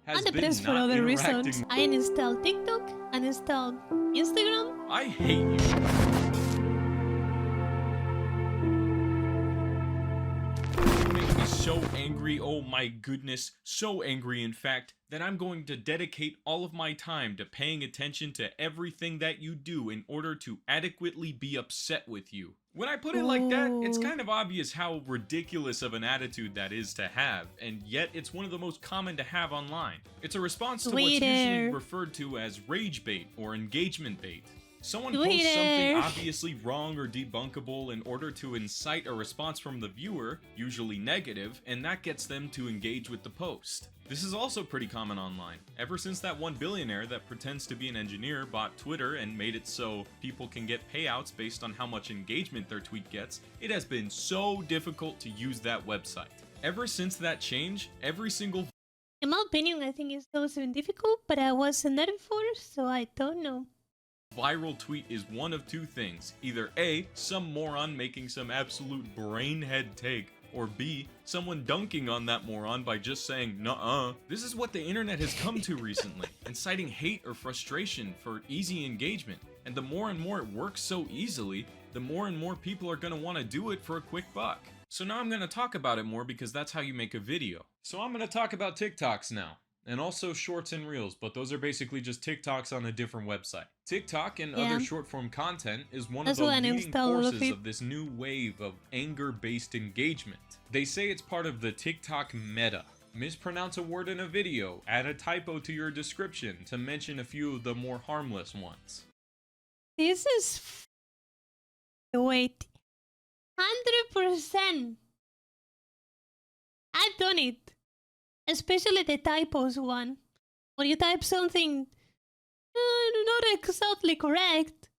has And the been best for not other interacting. reasons. I uninstalled TikTok, uninstalled Instagram. I hate you. You make me so angry, oh my goodness, so angry in fact, that I'm going to dedicate all of my time to paying attention to everything that you do in order to adequately be upset with you. When I put it like that, it's kind of obvious how ridiculous of an attitude that is to have, and yet it's one of the most common to have online. It's a response to what's usually referred to as rage bait or engagement bait. Someone posts something obviously wrong or debunkable in order to incite a response from the viewer, usually negative, and that gets them to engage with the post. This is also pretty common online. Ever since that one billionaire that pretends to be an engineer bought Twitter and made it so people can get payouts based on how much engagement their tweet gets, it has been so difficult to use that website. Ever since that change, every single... In my opinion, I think it's also difficult, but I wasn't there before, so I don't know. Viral tweet is one of two things. Either A, some moron making some absolute brainhead take, or B, someone dunking on that moron by just saying, nuh-uh. This is what the internet has come to recently, inciting hate or frustration for easy engagement. And the more and more it works so easily, the more and more people are gonna wanna do it for a quick buck. So now I'm gonna talk about it more because that's how you make a video. So I'm gonna talk about TikToks now. And also shorts and reels, but those are basically just TikToks on a different website. TikTok and other short-form content is one of the leading forces of this new wave of anger-based engagement. They say it's part of the TikTok meta. Mispronounce a word in a video, add a typo to your description, to mention a few of the more harmless ones. This is... Wait. 100%. I've done it. Especially the typos one. When you type something not exactly correct.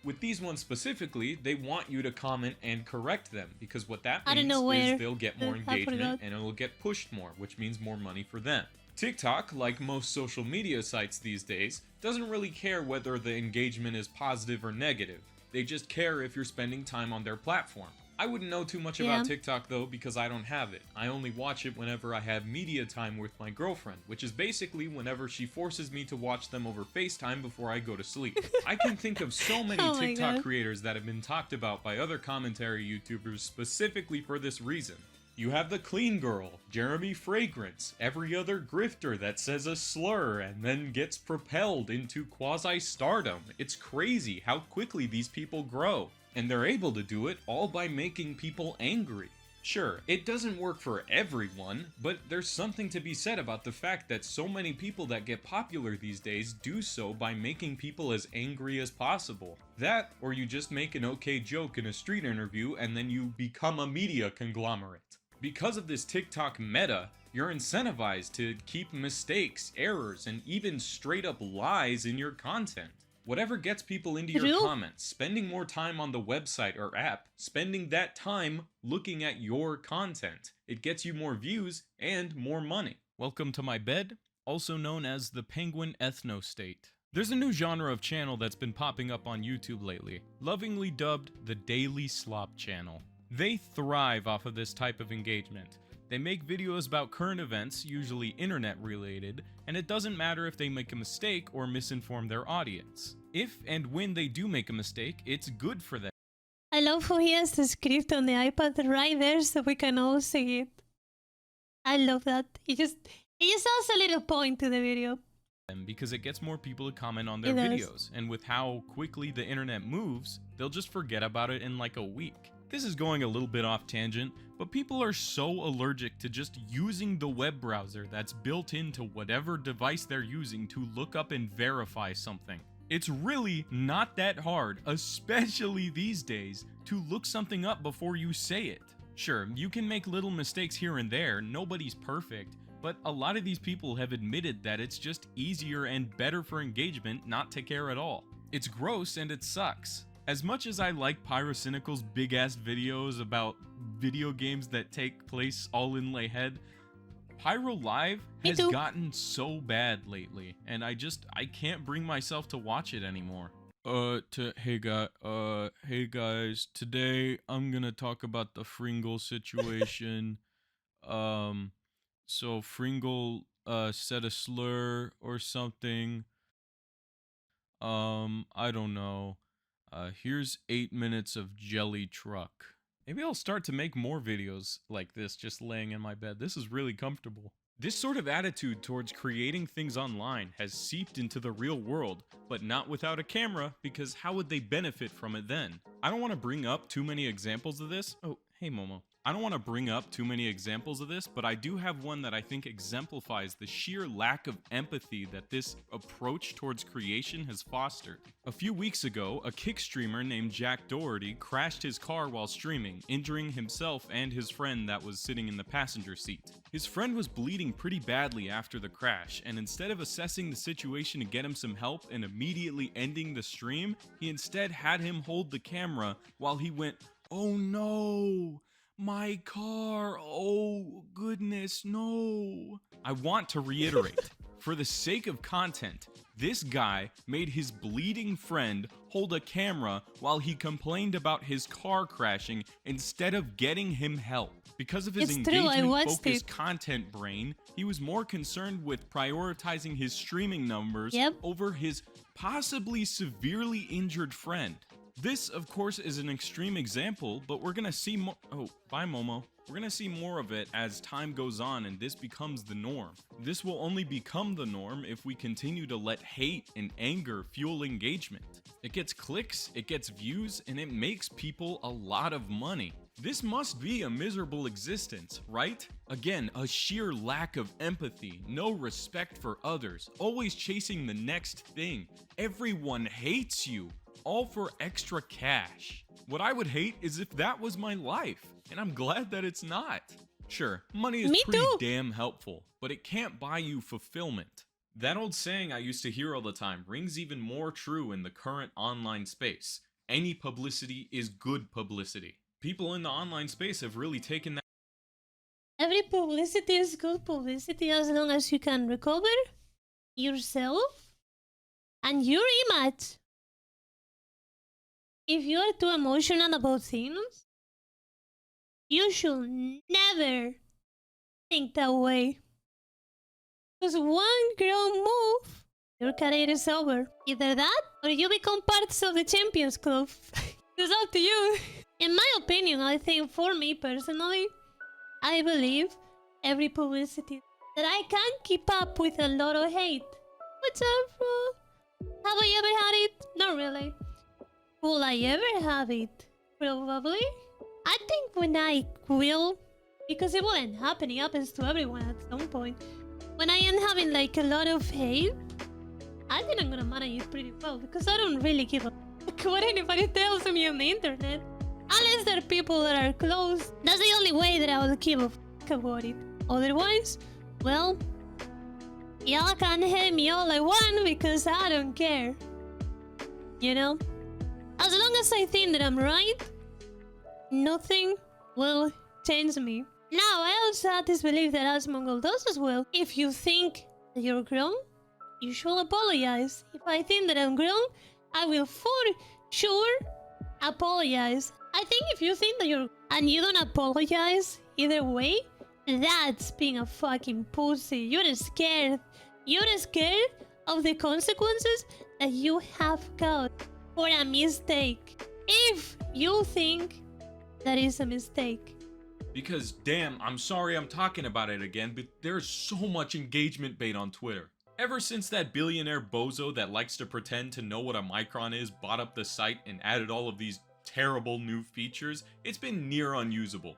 With these ones specifically, they want you to comment and correct them, because what that means is they'll get more engagement and it'll get pushed more, which means more money for them. TikTok, like most social media sites these days, doesn't really care whether the engagement is positive or negative. They just care if you're spending time on their platform. I wouldn't know too much about TikTok though because I don't have it. I only watch it whenever I have media time with my girlfriend, which is basically whenever she forces me to watch them over FaceTime before I go to sleep. I can think of so many TikTok creators that have been talked about by other commentary YouTubers specifically for this reason. You have the clean girl, Jeremy Fragrance, every other grifter that says a slur and then gets propelled into quasi-stardom. It's crazy how quickly these people grow. And they're able to do it all by making people angry. Sure, it doesn't work for everyone, but there's something to be said about the fact that so many people that get popular these days do so by making people as angry as possible. That, or you just make an okay joke in a street interview and then you become a media conglomerate. Because of this TikTok meta, you're incentivized to keep mistakes, errors, and even straight up lies in your content. Whatever gets people into your comments, spending more time on the website or app, spending that time looking at your content. It gets you more views and more money. Welcome to my bed, also known as the Penguin Ethno-State. There's a new genre of channel that's been popping up on YouTube lately, lovingly dubbed the Daily Slop channel. They thrive off of this type of engagement. They make videos about current events, usually internet related, and it doesn't matter if they make a mistake or misinform their audience. If and when they do make a mistake, it's good for them. I love how he has the script on the iPad right there so we can all see it. I love that. He just adds a little point to the video. Because it gets more people to comment on their videos, and with how quickly the internet moves, they'll just forget about it in like a week. This is going a little bit off tangent, but people are so allergic to just using the web browser that's built into whatever device they're using to look up and verify something. It's really not that hard, especially these days, to look something up before you say it. Sure, you can make little mistakes here and there, nobody's perfect, but a lot of these people have admitted that it's just easier and better for engagement not to care at all. It's gross and it sucks. As much as I like Pyrocynical's big-ass videos about video games that take place all in lay head, Pyro Live has gotten so bad lately, and I can't bring myself to watch it anymore. Hey guys, today I'm gonna talk about the Fringle situation. So Fringle said a slur or something. I don't know. Here's 8 minutes of jelly truck. Maybe I'll start to make more videos like this just laying in my bed. This is really comfortable. This sort of attitude towards creating things online has seeped into the real world, but not without a camera, because how would they benefit from it then? I don't want to bring up too many examples of this. Oh, hey Momo. I don't want to bring up too many examples of this, but I do have one that I think exemplifies the sheer lack of empathy that this approach towards creation has fostered. A few weeks ago, a Kick streamer named Jack Doherty crashed his car while streaming, injuring himself and his friend that was sitting in the passenger seat. His friend was bleeding pretty badly after the crash, and instead of assessing the situation to get him some help and immediately ending the stream, he instead had him hold the camera while he went, "Oh no! My car, oh goodness, no." I want to reiterate, for the sake of content, this guy made his bleeding friend hold a camera while he complained about his car crashing instead of getting him help. Because of his engagement-focused content brain, he was more concerned with prioritizing his streaming numbers over his possibly severely injured friend. This, of course, is an extreme example, but we're gonna see more. Oh, bye, Momo. We're gonna see more of it as time goes on and this becomes the norm. This will only become the norm if we continue to let hate and anger fuel engagement. It gets clicks, it gets views, and it makes people a lot of money. This must be a miserable existence, right? Again, a sheer lack of empathy, no respect for others, always chasing the next thing. Everyone hates you. All for extra cash. What I would hate is if that was my life, and I'm glad that it's not. Sure, money is pretty damn helpful, but it can't buy you fulfillment. That old saying I used to hear all the time rings even more true in the current online space. Any publicity is good publicity. People in the online space have really taken that. Every publicity is good publicity as long as you can recover yourself and your image. If you are too emotional about things, you should never think that way. Because one wrong move, your career is over. Either that, or you become part of the Champions Club. It's up to you. In my opinion, I think for me personally, I believe every publicity that I can't keep up with a lot of hate. What's up, bro? Have I ever had it? Not really. Will I ever have it? Probably. I think when I will, because it won't happen, it happens to everyone at some point. When I am having like a lot of hate, I think I'm gonna manage it pretty well because I don't really give a fuck what anybody tells me on the internet. Unless there are people that are close, that's the only way that I will give a fuck about it. Otherwise, well, y'all can hate me all I want because I don't care. You know? As long as I think that I'm right, nothing will change me. Now, I also have this belief that as Mongol does as well. If you think that you're grown, you should apologize. If I think that I'm grown, I will for sure apologize. I think if you think that you're... and you don't apologize either way, that's being a fucking pussy. You're scared. You're scared of the consequences that you have got for a mistake. If you think that is a mistake. Because damn, I'm sorry I'm talking about it again, but there's so much engagement bait on Twitter. Ever since that billionaire bozo that likes to pretend to know what a micron is bought up the site and added all of these terrible new features, it's been near unusable.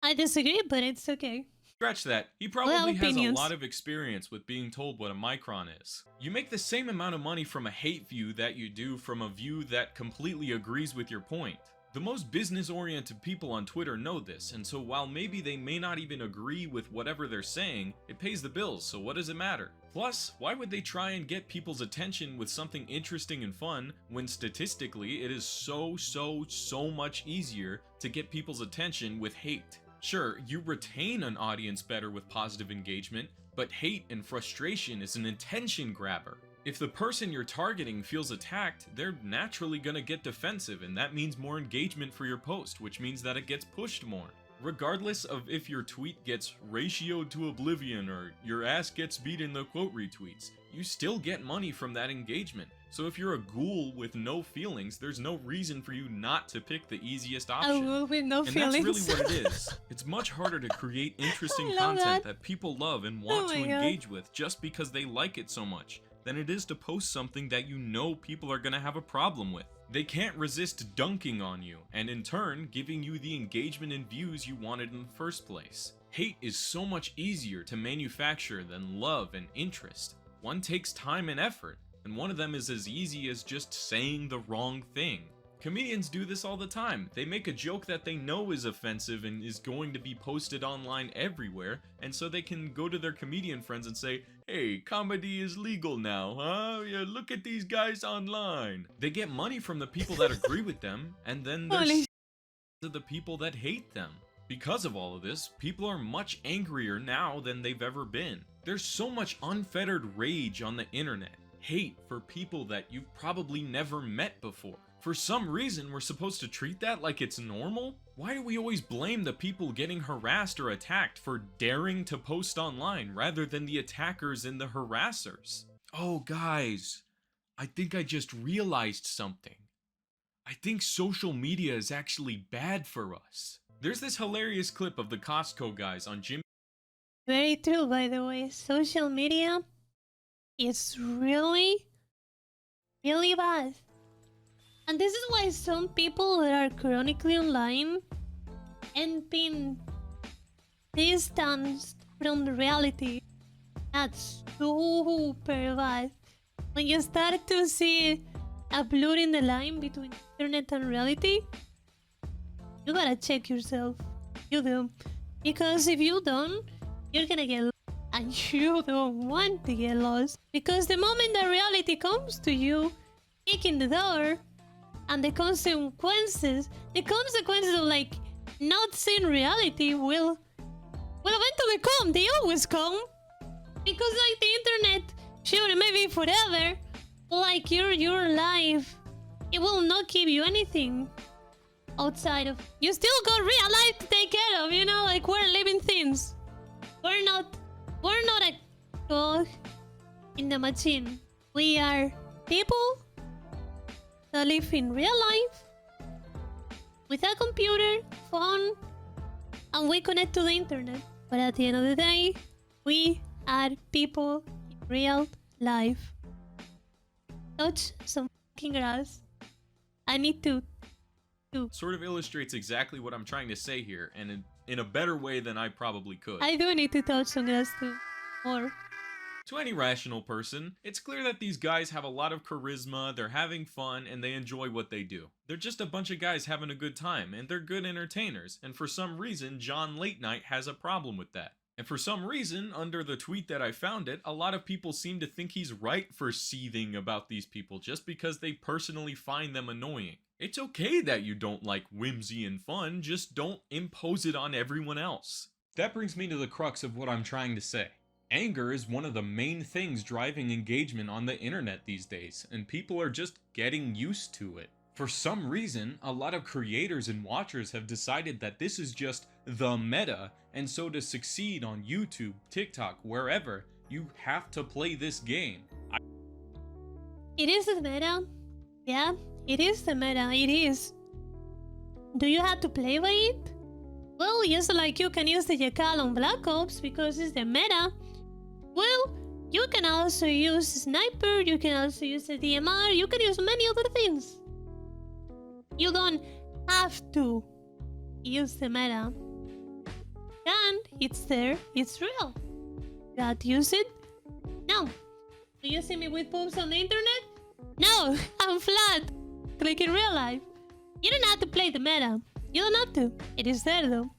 I disagree, but it's okay. Scratch that. He probably has a lot of experience with being told what a micron is. You make the same amount of money from a hate view that you do from a view that completely agrees with your point. The most business-oriented people on Twitter know this, and so while maybe they may not even agree with whatever they're saying, it pays the bills, so what does it matter? Plus, why would they try and get people's attention with something interesting and fun when statistically it is so much easier to get people's attention with hate? Sure, you retain an audience better with positive engagement, but hate and frustration is an attention grabber. If the person you're targeting feels attacked, they're naturally gonna get defensive, and that means more engagement for your post, which means that it gets pushed more. Regardless of if your tweet gets ratioed to oblivion or your ass gets beat in the quote retweets, you still get money from that engagement. So if you're a ghoul with no feelings, there's no reason for you not to pick the easiest option. A ghoul with no feelings. And that's really what it is. It's much harder to create interesting content that people love and want to engage with just because they like it so much than it is to post something that you know people are gonna have a problem with. They can't resist dunking on you, and in turn, giving you the engagement and views you wanted in the first place. Hate is so much easier to manufacture than love and interest. One takes time and effort, and one of them is as easy as just saying the wrong thing. Comedians do this all the time. They make a joke that they know is offensive and is going to be posted online everywhere, and so they can go to their comedian friends and say, "Hey, comedy is legal now, huh? Yeah, look at these guys online." They get money from the people that agree with them, and then there's the people that hate them. Because of all of this, people are much angrier now than they've ever been. There's so much unfettered rage on the internet. Hate for people that you've probably never met before. For some reason, we're supposed to treat that like it's normal? Why do we always blame the people getting harassed or attacked for daring to post online rather than the attackers and the harassers? Oh guys, I think I just realized something. I think social media is actually bad for us. There's this hilarious clip of the Costco guys on Jimmy. Very true, by the way. Social media is really, really bad. And this is why some people that are chronically online and being distanced from the reality. That's super bad. When you start to see a blurring the line between internet and reality, you gotta check yourself. You do. Because if you don't, you're gonna get lost. And you don't want to get lost. Because the moment that reality comes to you, kicking the door, and the consequences of like not seeing reality will eventually come. They always come. Because like the internet, sure, maybe forever, like your life, it will not give you anything outside of, you still got real life to take care of, you know, like we're living things. We're not a cog in the machine. We are people that live in real life with a computer, phone, and we connect to the internet. But at the end of the day, we are people in real life. Touch some fucking grass. I need to. Sort of illustrates exactly what I'm trying to say here, and in a better way than I probably could. I do need to touch some grass too. More. To any rational person, it's clear that these guys have a lot of charisma, they're having fun, and they enjoy what they do. They're just a bunch of guys having a good time, and they're good entertainers, and for some reason, John Late Night has a problem with that. And for some reason, under the tweet that I found it, a lot of people seem to think he's right for seething about these people just because they personally find them annoying. It's okay that you don't like whimsy and fun, just don't impose it on everyone else. That brings me to the crux of what I'm trying to say. Anger is one of the main things driving engagement on the internet these days, and people are just getting used to it. For some reason, a lot of creators and watchers have decided that this is just the meta, and so to succeed on YouTube, TikTok, wherever, you have to play this game. It is the meta. Yeah, it is the meta. It is. Do you have to play by it? Well, just like you can use the Jackal on Black Ops because it's the meta. Well, you can also use Sniper, you can also use the DMR, you can use many other things. You don't have to use the meta. And it's there, it's real. You have to use it? No. Do you see me with boobs on the internet? No, I'm flat. Like in real life. You don't have to play the meta. You don't have to. It is there though.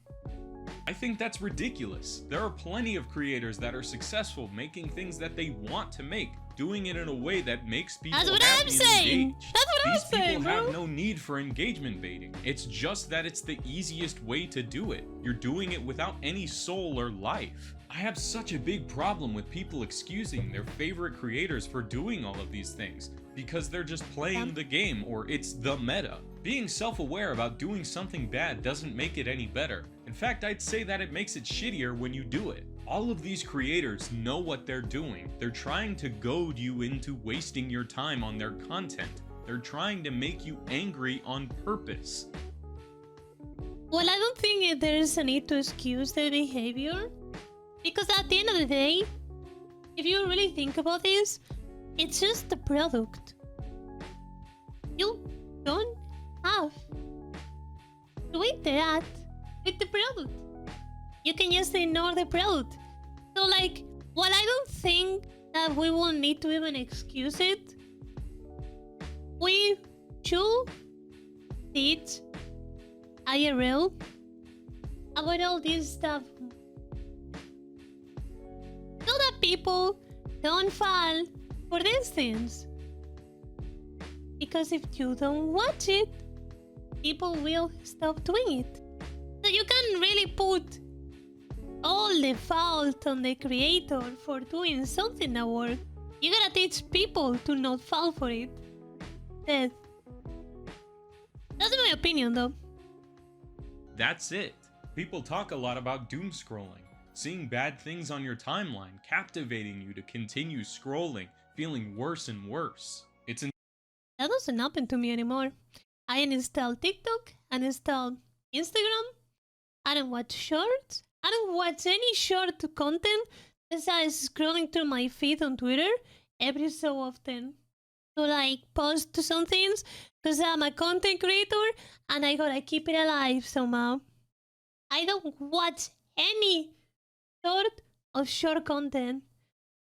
I think that's ridiculous. There are plenty of creators that are successful making things that they want to make, doing it in a way that makes people happy and engaged. That's what I'm saying, These people have no need for engagement baiting. It's just that it's the easiest way to do it. You're doing it without any soul or life. I have such a big problem with people excusing their favorite creators for doing all of these things because they're just playing the game or it's the meta. Being self-aware about doing something bad doesn't make it any better. In fact, I'd say that it makes it shittier when you do it. All of these creators know what they're doing. They're trying to goad you into wasting your time on their content. They're trying to make you angry on purpose. Well, I don't think there is a need to excuse their behavior. Because at the end of the day, if you really think about this, it's just a product. You don't have to interact with the product. You can just ignore the product. So like, while I don't think that we will need to even excuse it, we should teach IRL about all this stuff so that people don't fall for these things. Because if you don't watch it, people will stop doing it. So you can't really put all the fault on the creator for doing something that works. You gotta teach people to not fall for it. That's my opinion, though. That's it. People talk a lot about doom scrolling, seeing bad things on your timeline, captivating you to continue scrolling, feeling worse and worse. That doesn't happen to me anymore. I uninstall TikTok, uninstall Instagram. I don't watch shorts. I don't watch any short content besides scrolling through my feed on Twitter every so often to like post some things because I'm a content creator and I gotta keep it alive somehow. I don't watch any sort of short content,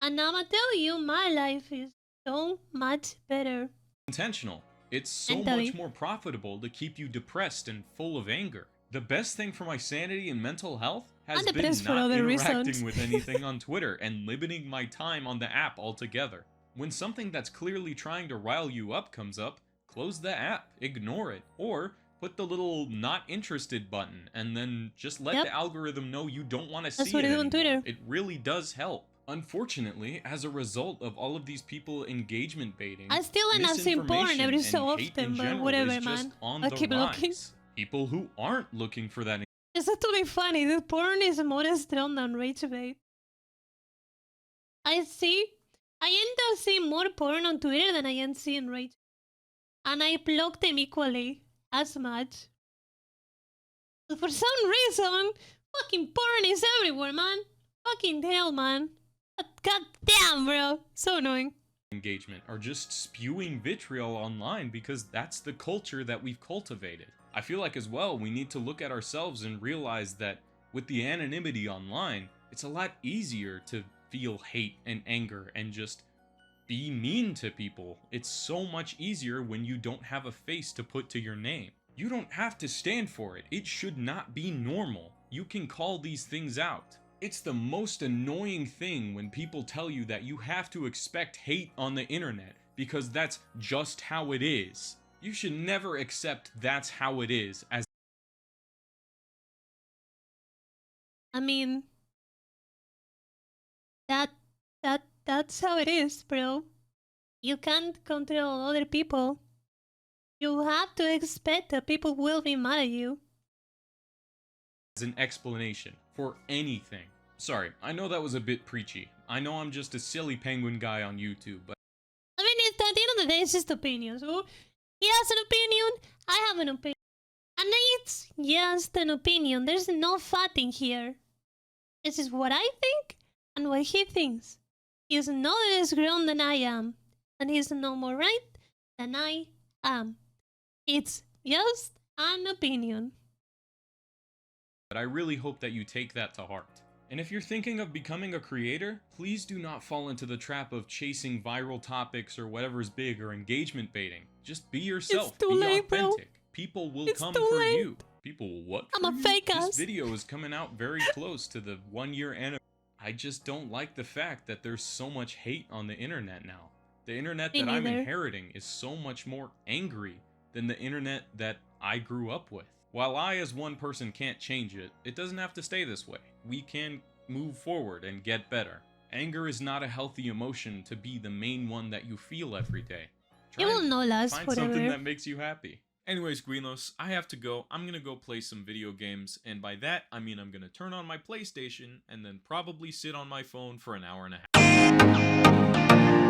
and I'ma tell you, my life is so much better. Intentional. It's so much more profitable to keep you depressed and full of anger. The best thing for my sanity and mental health has been not interacting with anything on Twitter and limiting my time on the app altogether. When something that's clearly trying to rile you up comes up, close the app, ignore it, or put the little not interested button and then just let the algorithm know you don't want to see it anymore. On Twitter. It really does help. Unfortunately, as a result of all of these people engagement baiting, I still end up seeing porn every so often, but whatever, man. I keep looking. People who aren't looking for that. It's actually funny. The porn is more strong than rage bait. I end up seeing more porn on Twitter than I am seeing rage. And I block them equally as much. But for some reason, fucking porn is everywhere, man. Fucking hell, man. God damn, bro. So annoying. Engagement are just spewing vitriol online because that's the culture that we've cultivated. I feel like as well, we need to look at ourselves and realize that with the anonymity online, it's a lot easier to feel hate and anger and just be mean to people. It's so much easier when you don't have a face to put to your name. You don't have to stand for it. It should not be normal. You can call these things out. It's the most annoying thing when people tell you that you have to expect hate on the internet because that's just how it is. You should never accept that's how it is as I mean, that's how it is, bro. You can't control other people. You have to expect that people will be mad at you. as an explanation for anything. Sorry, I know that was a bit preachy. I know I'm just a silly penguin guy on YouTube, but I mean, at the end of the day, it's just opinions. So he has an opinion, I have an opinion. And it's just an opinion. There's no fighting here. This is what I think and what he thinks. He's no less grown than I am. And he's no more right than I am. It's just an opinion. I really hope that you take that to heart. And if you're thinking of becoming a creator, please do not fall into the trap of chasing viral topics or whatever's big or engagement baiting. Just be yourself. Be authentic. Bro. People will come for you. People will what? I'm a fake ass. This video is coming out very close to the 1-year anniversary. I just don't like the fact that there's so much hate on the internet now. The internet that I'm inheriting is so much more angry than the internet that I grew up with. While I as one person can't change it, it doesn't have to stay this way. We can move forward and get better. Anger is not a healthy emotion to be the main one that you feel every day. It will not last find forever. Something that makes you happy. Anyways, Greenlos, I have to go. I'm gonna go play some video games, and by that, I mean I'm gonna turn on my PlayStation and then probably sit on my phone for an hour and a half.